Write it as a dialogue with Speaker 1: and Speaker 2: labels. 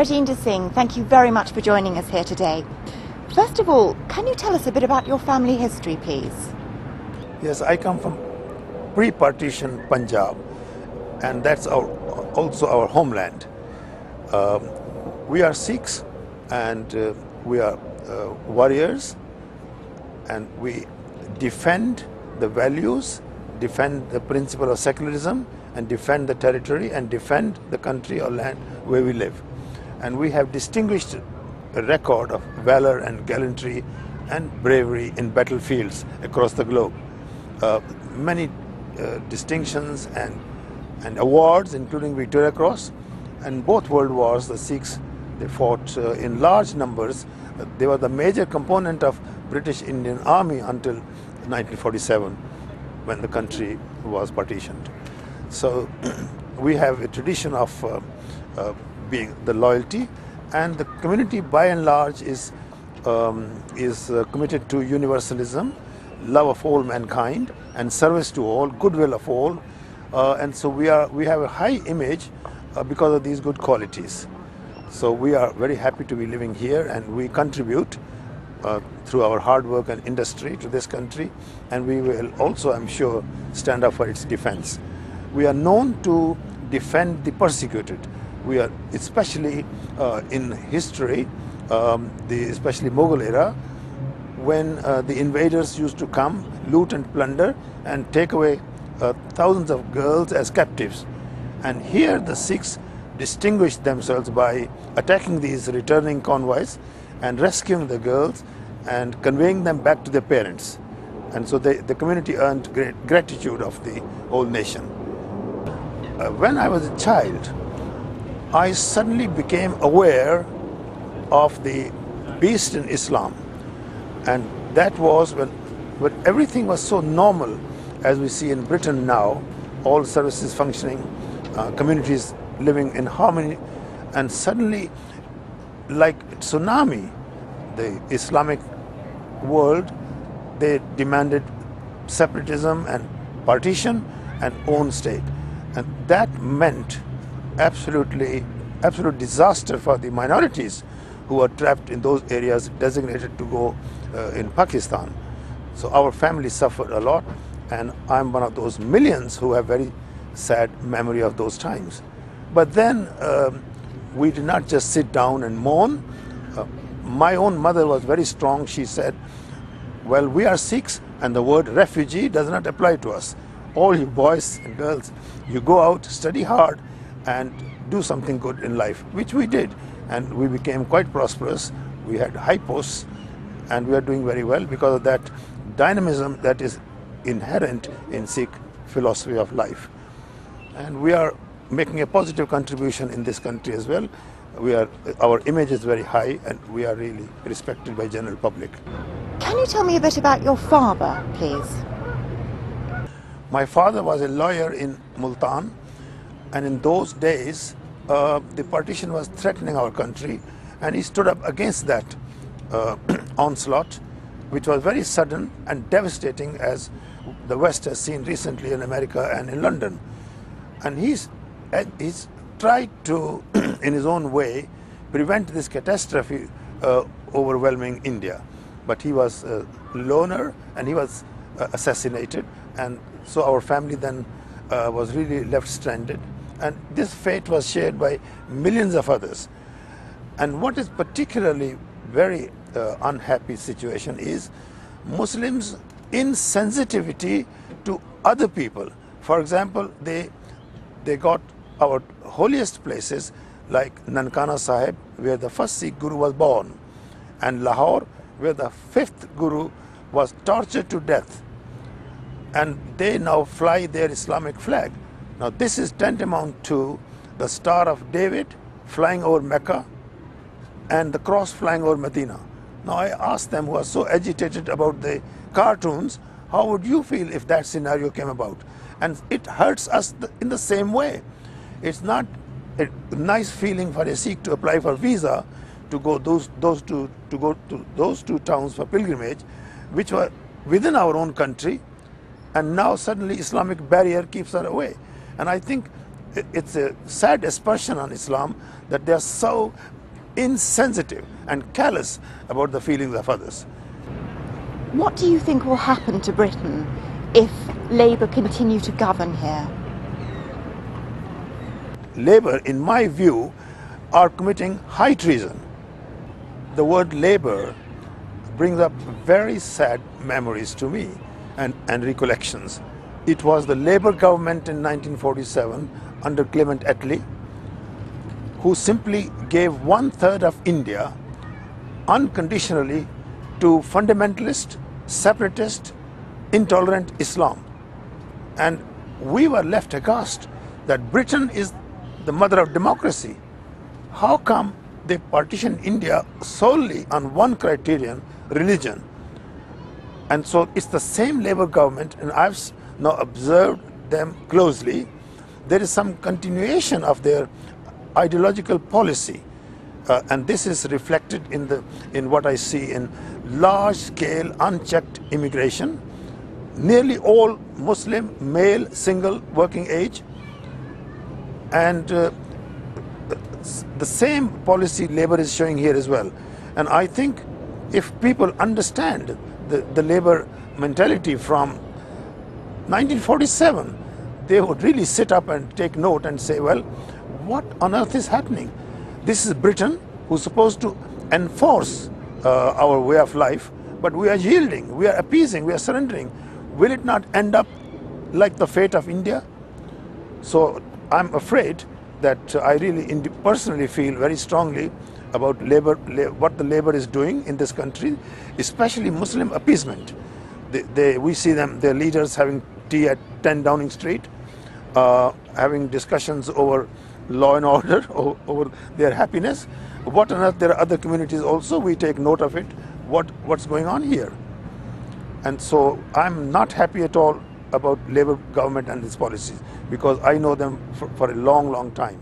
Speaker 1: Rajinder Singh, thank you very much for joining us here today. First of all, can you tell us a bit about your family history, please?
Speaker 2: Yes, I come from pre-partition Punjab, and that's also our homeland. We are Sikhs, and we are warriors, and we defend the values, defend the principle of secularism, and defend the territory, and defend the country or land where we live. And we have distinguished a record of valor and gallantry and bravery in battlefields across the globe. Many distinctions and awards, including Victoria Cross. And both world wars, the Sikhs, they fought in large numbers. They were the major component of British Indian Army until 1947, when the country was partitioned. So we have a tradition of being the loyalty, and the community by and large is committed to universalism, love of all mankind, and service to all, goodwill of all, and so we have a high image because of these good qualities. So we are very happy to be living here, and we contribute through our hard work and industry to this country, and we will also, I'm sure, stand up for its defense. We are known to defend the persecuted. We are, especially in history, especially Mughal era, when the invaders used to come, loot and plunder, and take away thousands of girls as captives. And here the Sikhs distinguished themselves by attacking these returning convoys and rescuing the girls and conveying them back to their parents. And so the community earned great gratitude of the whole nation. When I was a child, I suddenly became aware of the beast in Islam. And that was when everything was so normal, as we see in Britain now, all services functioning, communities living in harmony, and suddenly, like tsunami, the Islamic world, they demanded separatism and partition and own state. And that meant absolute disaster for the minorities who are trapped in those areas designated to go in Pakistan. So our family suffered a lot, and I'm one of those millions who have very sad memory of those times. But then we did not just sit down and mourn. My own mother was very strong. She said, well, we are Sikhs, and the word refugee does not apply to us. All you boys and girls, you go out, study hard, and do something good in life, which we did. And we became quite prosperous. We had high posts, and we are doing very well because of that dynamism that is inherent in Sikh philosophy of life. And we are making a positive contribution in this country as well. Our image is very high, and we are really respected by general public.
Speaker 1: Can you tell me a bit about your father, please?
Speaker 2: My father was a lawyer in Multan, and in those days the partition was threatening our country, and he stood up against that onslaught, which was very sudden and devastating, as the West has seen recently in America and in London. And he's tried to, in his own way, prevent this catastrophe overwhelming India. But he was a loner, and he was assassinated, and so our family then was really left stranded. And this fate was shared by millions of others. And what is particularly very unhappy situation is Muslims' insensitivity to other people. For example, they got our holiest places like Nankana Sahib, where the first Sikh Guru was born, and Lahore, where the fifth Guru was tortured to death. And they now fly their Islamic flag. Now this is tantamount to the Star of David flying over Mecca and the cross flying over Medina. Now I asked them, who are so agitated about the cartoons, how would you feel if that scenario came about? And it hurts us in the same way. It's not a nice feeling for a Sikh to apply for visa to go to those two towns for pilgrimage, which were within our own country, and now suddenly Islamic barrier keeps her away. And I think it's a sad aspersion on Islam that they are so insensitive and callous about the feelings of others.
Speaker 1: What do you think will happen to Britain if Labour continue to govern here?
Speaker 2: Labour, in my view, are committing high treason. The word Labour brings up very sad memories to me and recollections. It was the Labour government in 1947 under Clement Attlee who simply gave 1/3 of India unconditionally to fundamentalist, separatist, intolerant Islam. And we were left aghast that Britain is the mother of democracy. How come they partitioned India solely on one criterion, religion? And so it's the same Labour government, and I've now observed them closely. There is some continuation of their ideological policy, and this is reflected in what I see in large-scale, unchecked immigration, nearly all Muslim, male, single, working age, and the same policy Labour is showing here as well. And I think if people understand the Labour mentality from 1947, they would really sit up and take note and say, well, what on earth is happening? This is Britain, who's supposed to enforce our way of life, but we are yielding, we are appeasing, we are surrendering. Will it not end up like the fate of India? So I'm afraid that I really personally feel very strongly about Labour, what the Labour is doing in this country, especially Muslim appeasement. We see them, their leaders having tea at 10 Downing Street, having discussions over law and order, over their happiness. What on earth, there are other communities also, we take note of it, what's going on here. And so I'm not happy at all about Labour government and its policies, because I know them for a long, long time.